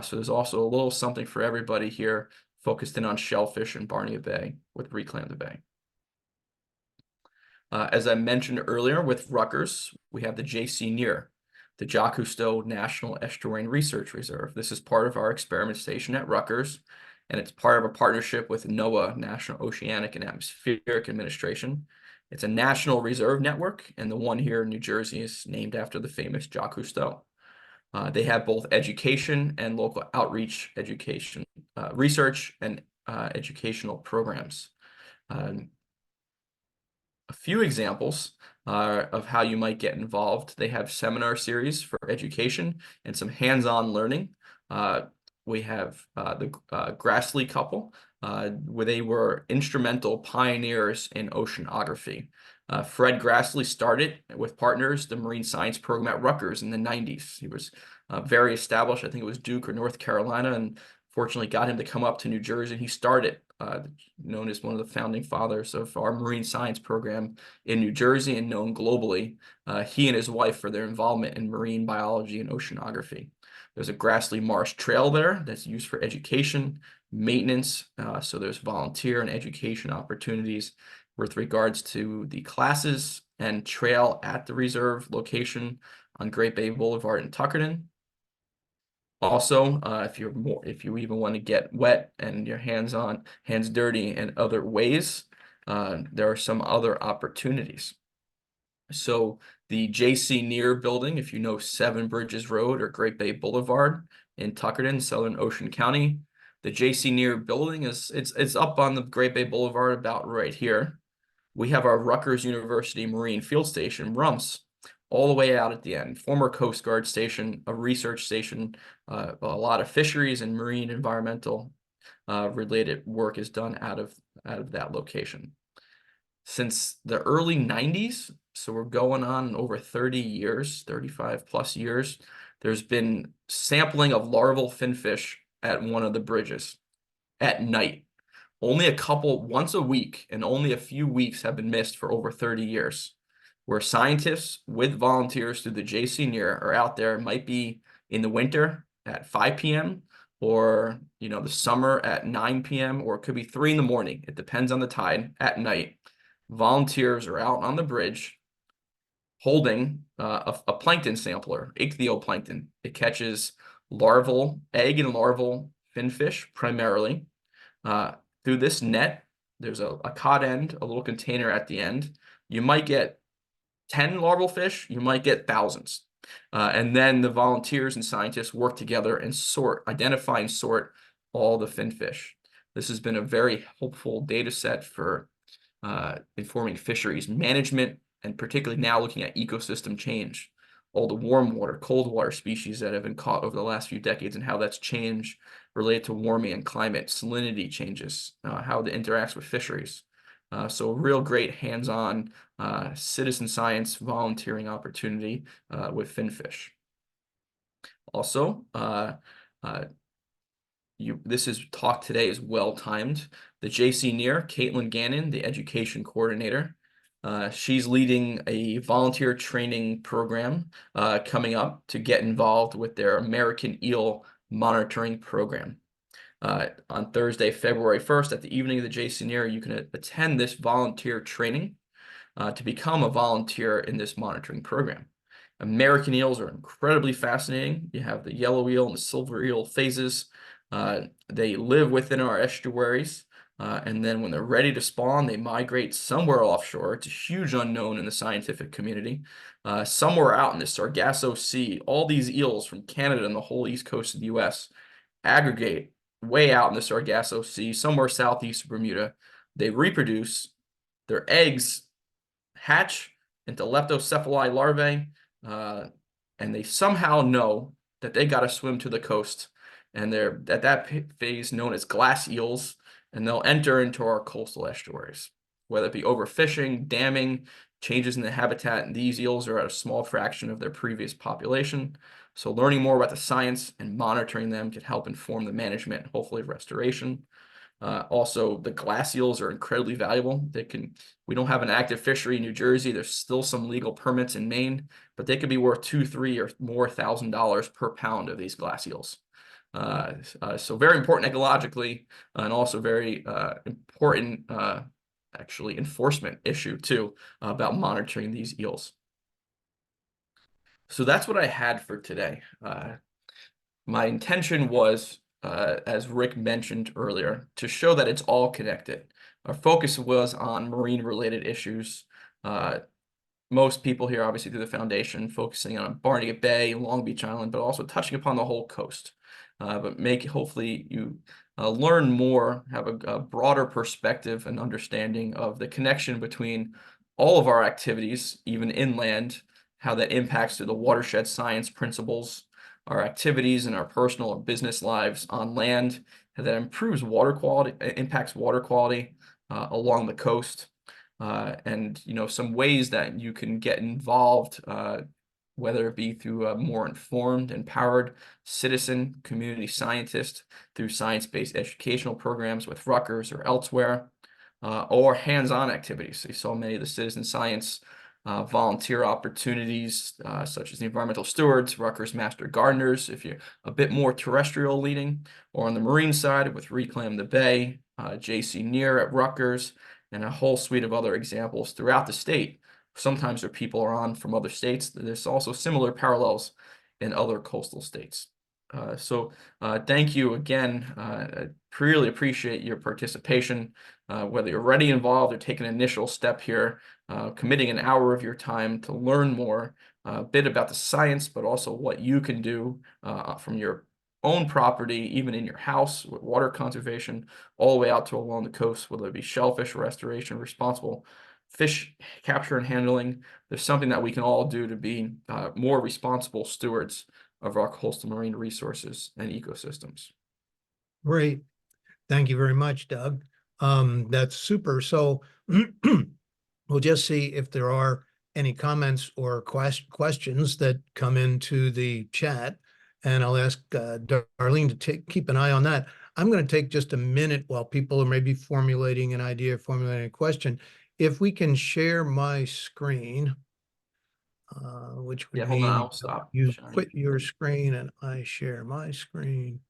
So there's also a little something for everybody here, focused in on shellfish in Barnegat Bay with Reclaim the Bay. As I mentioned earlier, with Rutgers, we have the J.C. Neer, the Jacques Cousteau National Estuarine Research Reserve. This is part of our experiment station at Rutgers, and it's part of a partnership with NOAA, National Oceanic and Atmospheric Administration. It's a national reserve network, and the one here in New Jersey is named after the famous Jacques Cousteau. They have both education and local outreach education, research and educational programs. A few examples of how you might get involved. They have seminar series for education and some hands-on learning. We have the Grassley couple, where they were instrumental pioneers in oceanography. Fred Grassley started with partners the marine science program at Rutgers in the 90s. He was very established. I think it was Duke or North Carolina, and fortunately got him to come up to New Jersey. He started known as one of the founding fathers of our marine science program in New Jersey and known globally. He and his wife for their involvement in marine biology and oceanography. There's a Grassley Marsh Trail there that's used for education, maintenance. So there's volunteer and education opportunities with regards to the classes and trail at the reserve location on Great Bay Boulevard in Tuckerton. Also, if you even want to get wet and your hands dirty in other ways, there are some other opportunities. So the J.C. Neer building, if you know 7 Bridges Road or Great Bay Boulevard in Tuckerton, Southern Ocean County, the J.C. Neer building it's up on the Great Bay Boulevard about right here. We have our Rutgers University Marine Field Station, RUMS, all the way out at the end. Former Coast Guard station, a research station, a lot of fisheries and marine environmental related work is done out of that location. Since the early 90s, so we're going on over 30 years, 35 plus years, there's been sampling of larval finfish at one of the bridges at night. Only a couple, once a week, and only a few weeks have been missed for over 30 years. Where scientists with volunteers through the J.C. Neer are out there, might be in the winter at 5 p.m. or the summer at 9 p.m. or it could be 3 in the morning. It depends on the tide at night. Volunteers are out on the bridge holding a plankton sampler, ichthyoplankton. It catches egg and larval finfish primarily. Through this net, there's a cod end, a little container at the end. You might get 10 larval fish, you might get thousands. And then the volunteers and scientists work together and identify and sort all the finfish. This has been a very helpful data set for informing fisheries management, and particularly now looking at ecosystem change, all the warm water, cold water species that have been caught over the last few decades and how that's changed related to warming and climate, salinity changes, how it interacts with fisheries. So a real great hands-on citizen science volunteering opportunity with finfish. Also, this talk today is well timed. The JC Near, Caitlin Gannon, the education coordinator, she's leading a volunteer training program coming up to get involved with their American eel monitoring program. On Thursday, February 1st, at the evening of the JC Near, you can attend this volunteer training to become a volunteer in this monitoring program. American eels are incredibly fascinating. You have the yellow eel and the silver eel phases. They live within our estuaries, and then when they're ready to spawn, they migrate somewhere offshore. It's a huge unknown in the scientific community. Somewhere out in the Sargasso Sea, all these eels from Canada and the whole east coast of the US aggregate way out in the Sargasso Sea, somewhere southeast of Bermuda. They reproduce, their eggs hatch into leptocephali larvae, and they somehow know that they got to swim to the coast, and they're at that phase known as glass eels, and they'll enter into our coastal estuaries, whether it be overfishing, damming, changes in the habitat. And these eels are at a small fraction of their previous population. So learning more about the science and monitoring them can help inform the management and hopefully restoration. Also, the glass eels are incredibly valuable. We don't have an active fishery in New Jersey. There's still some legal permits in Maine, but they could be worth $2, $3, or more $1,000 per pound of these glass eels. So very important ecologically, and also very important actually enforcement issue too about monitoring these eels. So that's what I had for today. My intention was, as Rick mentioned earlier, to show that it's all connected. Our focus was on marine-related issues. Most people here, obviously through the foundation, focusing on Barnegat Bay, Long Beach Island, but also touching upon the whole coast. But hopefully you learn more, have a broader perspective and understanding of the connection between all of our activities, even inland, how that impacts to the watershed science principles, our activities and our personal or business lives on land, and that improves water quality, impacts water quality along the coast. And some ways that you can get involved, whether it be through a more informed, empowered citizen, community scientist, through science-based educational programs with Rutgers or elsewhere, or hands-on activities. So you saw many of the citizen science volunteer opportunities, such as the environmental stewards, Rutgers Master Gardeners, if you're a bit more terrestrial leading, or on the marine side with Reclaim the Bay, JC Near at Rutgers, and a whole suite of other examples throughout the state. Sometimes there people are on from other states. There's also similar parallels in other coastal states. So thank you again. I really appreciate your participation, whether you're already involved or taking an initial step here, committing an hour of your time to learn more, a bit about the science, but also what you can do from your own property, even in your house with water conservation, all the way out to along the coast, whether it be shellfish restoration, responsible fish capture and handling. There's something that we can all do to be more responsible stewards of our coastal marine resources and ecosystems. Great. Thank you very much, Doug. That's super. So we'll just see if there are any comments or questions that come into the chat. And I'll ask Darlene to keep an eye on that. I'm going to take just a minute while people are maybe formulating an idea, formulating a question. If we can share my screen, which would Hold on, mean I'll stop. you quit your screen and I share my screen.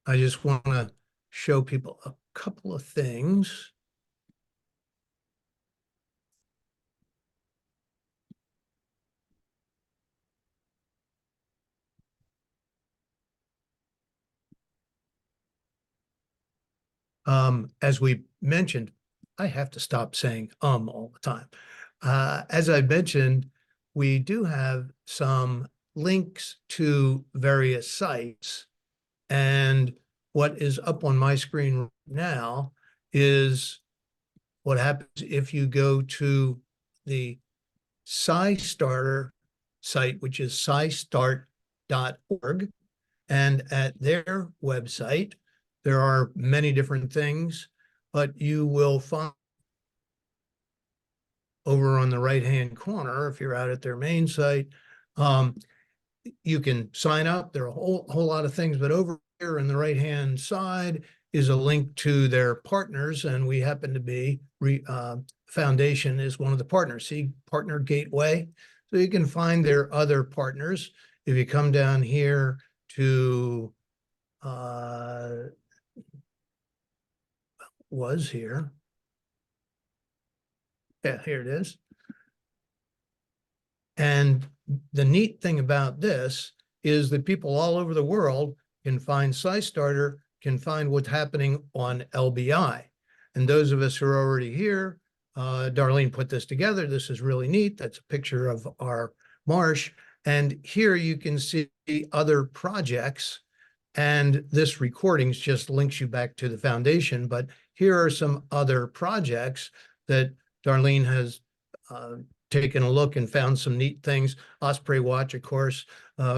I just want to show people a couple of things. As we mentioned, I have to stop saying all the time. As I mentioned, we do have some links to various sites. And what is up on my screen now is what happens if you go to the SciStarter site, which is scistart.org. And at their website, there are many different things, but you will find over on the right-hand corner, if you're out at their main site, you can sign up. There are a whole lot of things, but over here on the right-hand side is a link to their partners, and we happen to be, Foundation is one of the partners. See, Partner Gateway. So you can find their other partners. If you come down here to, was here. Yeah, here it is. And the neat thing about this is that people all over the world can find SciStarter, can find what's happening on LBI. And those of us who are already here, Darlene put this together. This is really neat. That's a picture of our marsh. And here you can see other projects. And this recordings just links you back to the foundation. But here are some other projects that Darlene has taken a look and found some neat things. Osprey Watch, of course,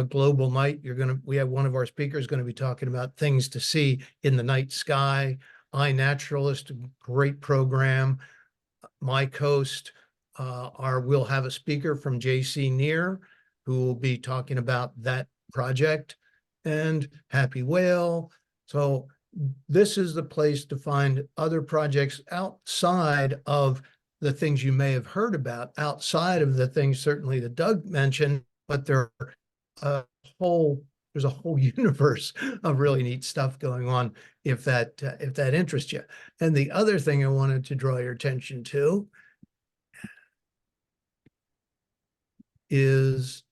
Global Night. We have one of our speakers going to be talking about things to see in the night sky. iNaturalist, a great program. My Coast, we'll have a speaker from JC Neer who will be talking about that project, and Happy Whale. So this is the place to find other projects outside of the things you may have heard about, outside of the things certainly that Doug mentioned, but there's a whole universe of really neat stuff going on if that interests you. And the other thing I wanted to draw your attention to is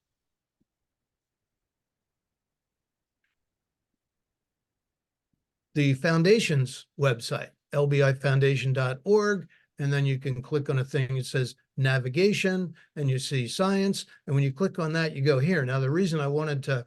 the foundation's website, lbifoundation.org. And then you can click on a thing that says navigation, and you see science. And when you click on that, you go here. Now, the reason I wanted to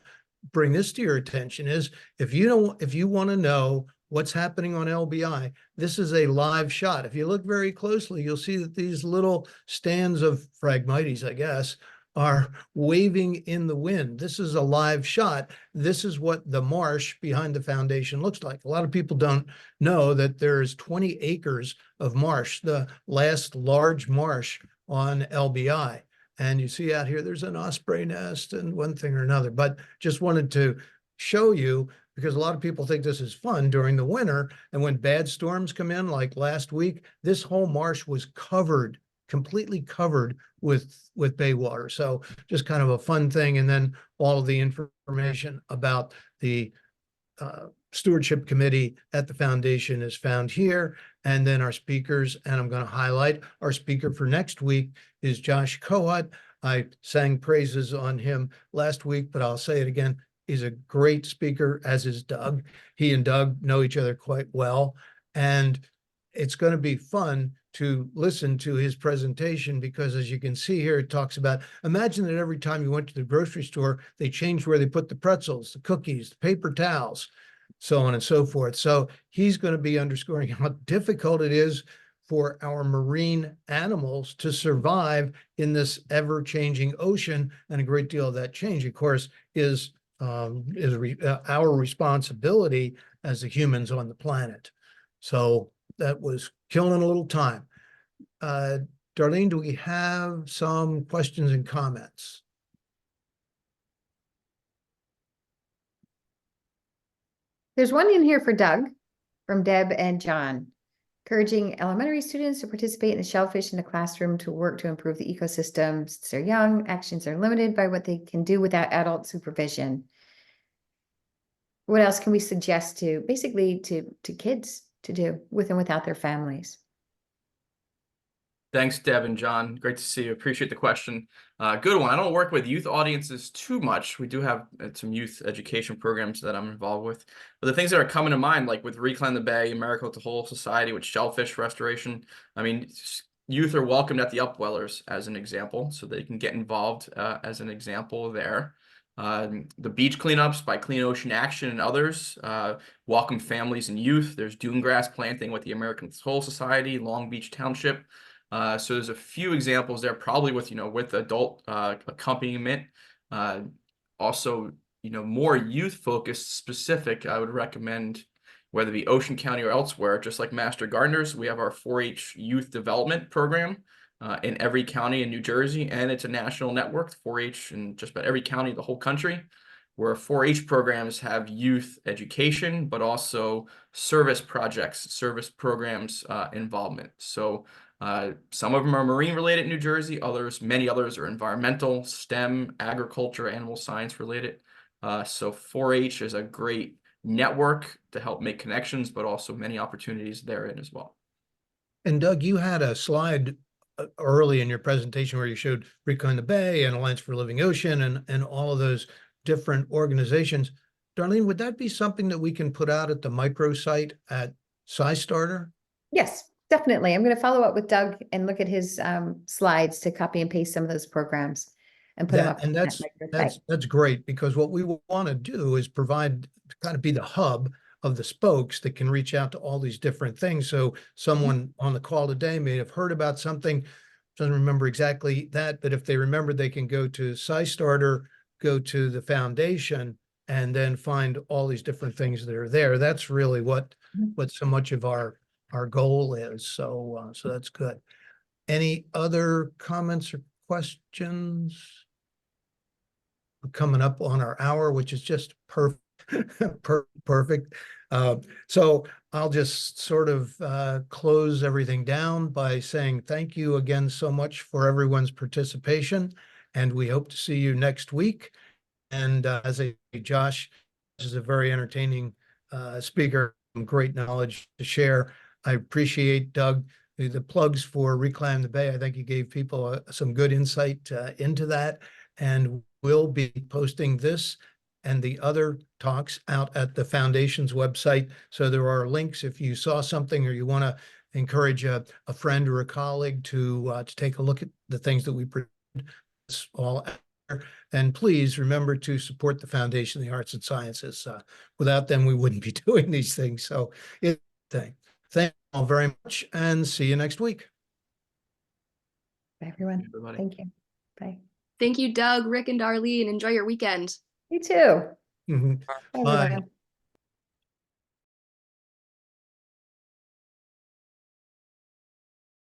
bring this to your attention is if you want to know what's happening on LBI, this is a live shot. If you look very closely, you'll see that these little stands of Phragmites, I guess, are waving in the wind. This is a live shot. This is what the marsh behind the foundation looks like. A lot of people don't know that there's 20 acres of marsh, the last large marsh on LBI. And you see out here, there's an osprey nest and one thing or another, but just wanted to show you because a lot of people think this is fun during the winter. And when bad storms come in, like last week, this whole marsh was completely covered with bay water. So just kind of a fun thing. And then all of the information about the stewardship committee at the foundation is found here. And then our speakers, and I'm going to highlight our speaker for next week is Josh Kohut. I sang praises on him last week, but I'll say it again. He's a great speaker, as is Doug. He and Doug know each other quite well. And it's going to be fun to listen to his presentation because, as you can see here, it talks about, imagine that every time you went to the grocery store, they changed where they put the pretzels, the cookies, the paper towels, so on and so forth. So he's going to be underscoring how difficult it is for our marine animals to survive in this ever-changing ocean. And a great deal of that change, of course, is our responsibility as the humans on the planet. So that was killing a little time. Darlene, do we have some questions and comments? There's one in here for Doug from Deb and John. Encouraging elementary students to participate in the shellfish in the classroom to work to improve the ecosystem since they're young. Actions are limited by what they can do without adult supervision. What else can we suggest to basically to kids to do with and without their families? Thanks, Deb and John. Great to see you. Appreciate the question. Good one. I don't work with youth audiences too much. We do have some youth education programs that I'm involved with. But the things that are coming to mind, like with Reclaim the Bay, America with the Whole Society, with shellfish restoration, I mean, youth are welcomed at the upwellers as an example, so they can get involved as an example there. The beach cleanups by Clean Ocean Action and others welcome families and youth. There's dune grass planting with the American Whole Society, Long Beach Township. So there's a few examples there, probably with, with adult accompaniment. Also, more youth focused specific, I would recommend, whether it be Ocean County or elsewhere, just like Master Gardeners, we have our 4-H youth development program in every county in New Jersey, and it's a national network, 4-H in just about every county in the whole country, where 4-H programs have youth education, but also service projects, service programs involvement. So some of them are marine related in New Jersey, many others are environmental, STEM, agriculture, animal science related. So 4-H is a great network to help make connections, but also many opportunities therein as well. And Doug, you had a slide early in your presentation where you showed Reclaim the Bay and Alliance for Living Ocean and all of those different organizations. Darlene, would that be something that we can put out at the microsite at SciStarter? Yes, definitely. I'm going to follow up with Doug and look at his slides to copy and paste some of those programs and put them up. And on that microsite. that's great, because what we want to do is kind of be the hub of the spokes that can reach out to all these different things. So someone on the call today may have heard about something, doesn't remember exactly that, but if they remember, they can go to SciStarter, go to the foundation, and then find all these different things that are there. That's really what so much of our goal is. So so that's good. Any other comments or questions? We're coming up on our hour, which is just perfect. Perfect. So I'll just sort of close everything down by saying thank you again so much for everyone's participation, and we hope to see you next week. And Josh is a very entertaining speaker, great knowledge to share. I appreciate, Doug, the plugs for Reclaim the Bay. I think you gave people some good insight into that, and we'll be posting this and the other talks out at the foundation's website. So there are links if you saw something or you want to encourage a friend or a colleague to take a look at the things that we present. It's all out there. And please remember to support the Foundation of the Arts and Sciences. Without them, we wouldn't be doing these things. So thank you all very much, and see you next week. Bye, everyone. Everybody. Thank you. Bye. Thank you, Doug, Rick, and Darlene. Enjoy your weekend. You too. Mhm. Bye, Bye. everyone.